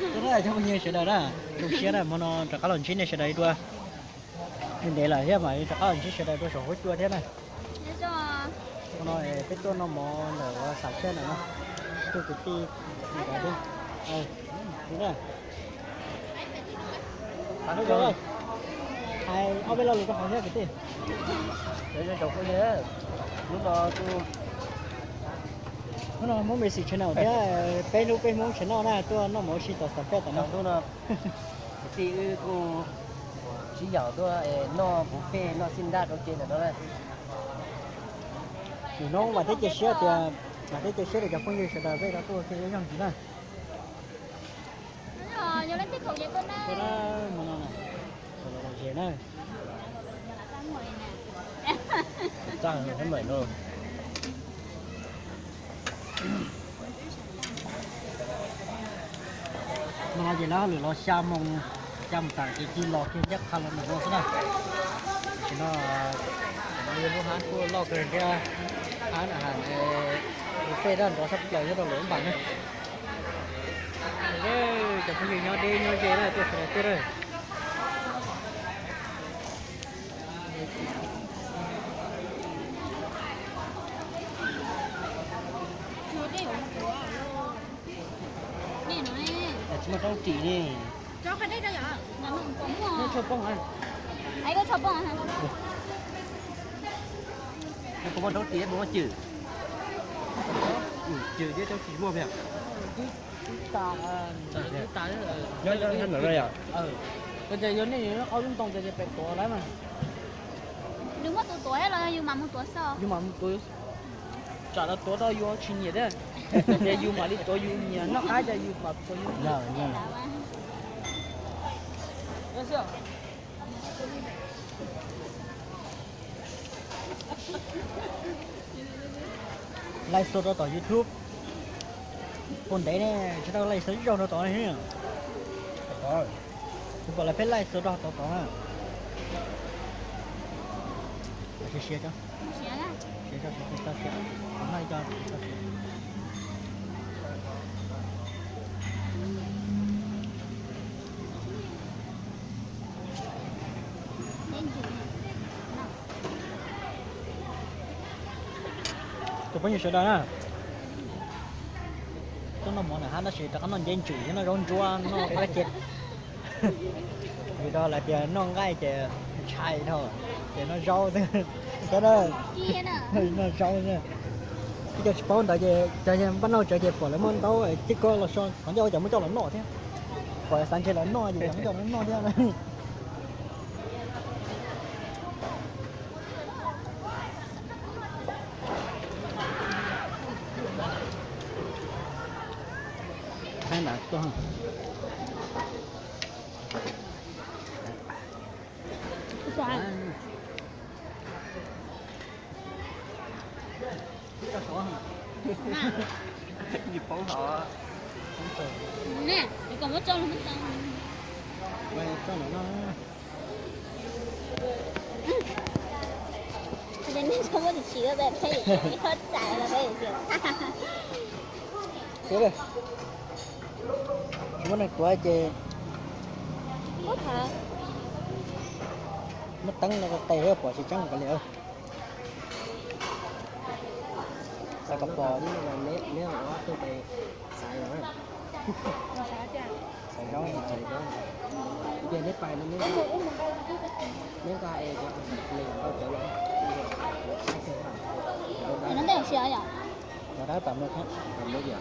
cái đó là trong nhiều sự đời đó lúc xưa là nó trả cá lần chín này sự đời đua mình để lại thế mà trả cá lần chín sự đời đua sổ hối đua thế này nhớ cho nó cáiตัวnó mò là sạch thế này nó tôi cái ti này cả đi đúng rồi ăn rồi ai ao bên lâu có hỏi thế cái gì để cho chồng có nhớ lúc đó tôi nó muốn mình xịt thế nào thế bên lúc bên muốn thế nào nè tôi nó muốn xịt tao sắp hết rồi nó nó thì cô chỉ giàu tôi nó buffet nó xin đa đầu tiên là đó này thì nó mà thấy chơi thì mà thấy chơi thì gặp phong như sẽ là bây giờ tôi chơi với nhau gì này rồi nhớ lên tiếp tục vậy con cái nè đó mà nó này rồi là gì này trang thấy mệt rồi nó gì đó nó xa mông chăm tặng cái chi lọ kia chắc khăn là nó thế này thì nó liên quan hắn của lọ cái kia hắn là hàng buffet đó nó sắp lời cho nó lớn bằng này đấy chẳng có gì nhau đi nhau về này tôi phải tiếp rồi mà trong chỉ đi cho cái đấy ra vậy là nó cũng nó cho bông à ấy có cho bông hả nó có bao tía bông chữ chữ chứ cho chỉ mua việc ta nhớ nhớ ở đây à cái gì này nó có lung tung cái gì bẹt cổ đấy mà đừng có tuổi là dùng mà một tuổi sao nhưng mà tôi trả là tuổi đó vô chuyên nghiệp đấy để dùng mà đi tuổi dùng nhà nó ai cho dùng mà tôi dùng rồi live show đó tại YouTube còn đấy nè chúng ta live show rồi nó tỏ này nhá rồi chúng ta lại phải live show đó tỏ ha share cho chúng ta share hôm nay cho chúng ta share tôi bao nhiêu số đó nè tôi nó muốn là hắn nó sẽ nó dân chủ nó rong chua nó cái chết vì đó là chờ nó ngay chờ chạy thôi chờ nó rau thôi cái đó nó rau nha cái cho spawn tại giờ bắt đầu chạy bỏ lại món tao chỉ có là son còn cho chẳng mới cho nó nọ thế khỏi sáng chơi là nọ gì chẳng cho nó nọ thế này hai đã to dịp phẫu họ nè còn có cho nó mất vậy cho nó人家说我的骑的在配，你说宰了配行。thế đây chúng này quá chơi có thật mất tăng là tay hết quả chỉ trắng cái liệu sao cặp bò chứ là nếu mà nó tôi tay xài rồi xài đó giờ nếp bài nó nếu ta e cho liền tao chịu rồi nó đều xìa nhở nó đá tầm được hết tầm bây giờ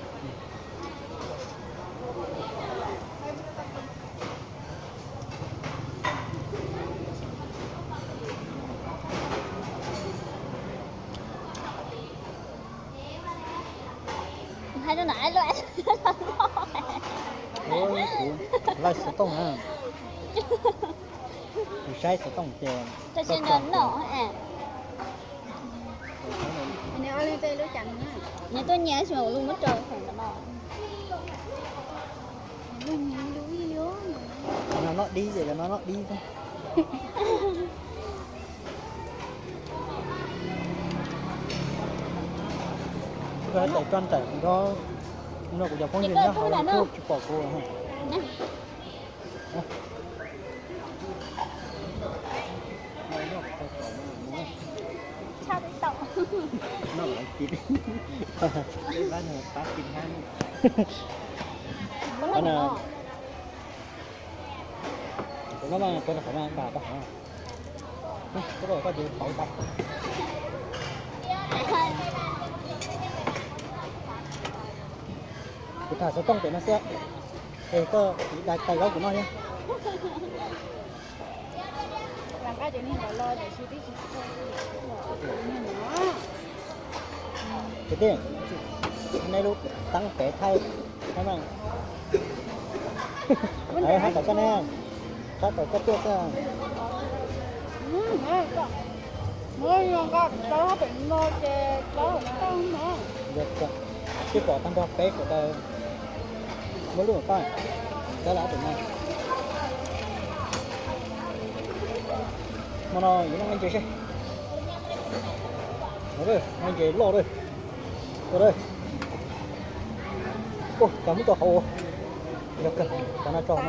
hai đứa nãy loại ôi lại sẽ tông ha sai sẽ tông chèn cho xin đến nổ à nếu đi tây lối chặn nha nhà tôi nhớ mà luôn mất trời phải nó nó đi vậy là nó đi thôi cái tại con tại nó cũng giống con gì nhá họ làm thuốc chứ bỏ cô hả nè sao tới tậu นอกจากกินบ้านเนี่ยป้ากินห้าง có là ngon nó mà tôi là phải mang bà đó hả cái rồi có gì phải tập cái thả số tông để nó sẽ thì có tay gấu của nó nhé làm cái chuyện này là lo để suy tính cái tiền này lúc tăng vẻ thay thế mà ấy hát cả cái này hát cả cái tiếc ra mới có đó bệnh mơ chè đó không nữa được cái bỏ tăng đo bé của ta mới lúc coi đó là chuyện này mà nó những anh chị xem rồi anh chị lo rồi rồi đây ô cảm ơn cậu hồ được rồi cho nó cho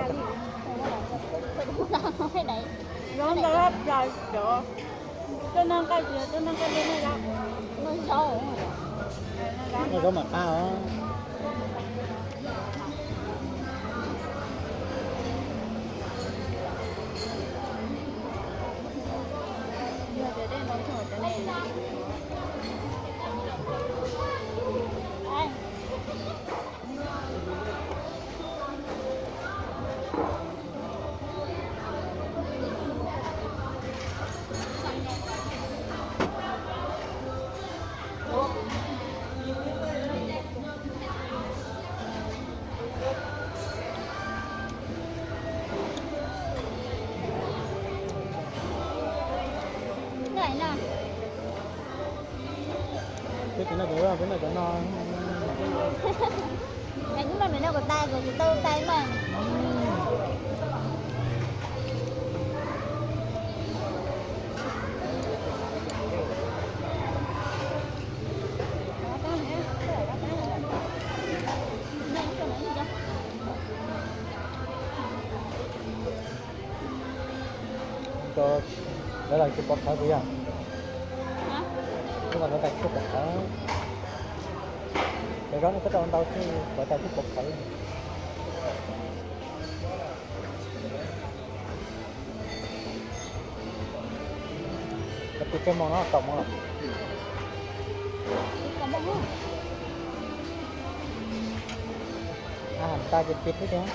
nó cái đấy nó đã hấp rồi được cho nên cái gì cho nên cái này là nó rau nó có mặt ao để đây nó thổi cái này này nè cái này của cái này của nó cái mà mình đâu có tay rồi thì tôi tay mà cho đó là cái bọc thở của anh hả nhưng mà nó đặt cái bọc thở để đó nó có trong đâu chứ gọi ta cái bọc thở cái món nó cộng rồi còn bông không hành ta chỉ biết thế ấy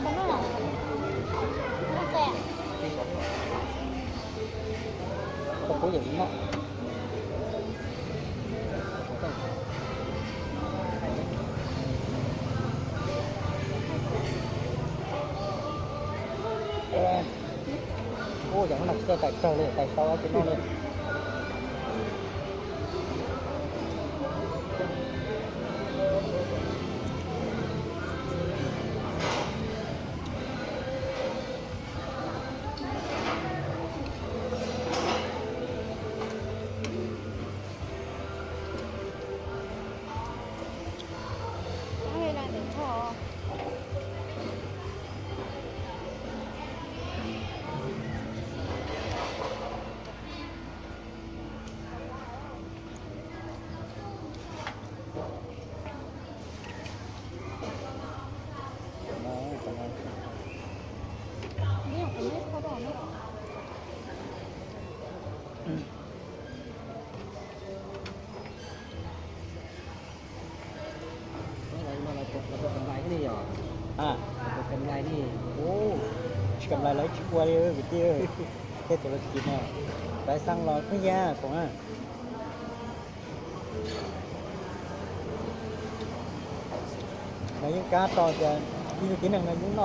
bông nó là nó kẹt không có gì nó ô chẳng là xe tại sao lên tại sao cái nó lên hay là để cho biết không biết có đồ nữa à cầm lại đi ô cầm lại lấy chiếc qua đi ơi vị tiêu ơi cái tụi nó kịp nào tại xăng lò cái da còn à là những cá to kìa như cái này là những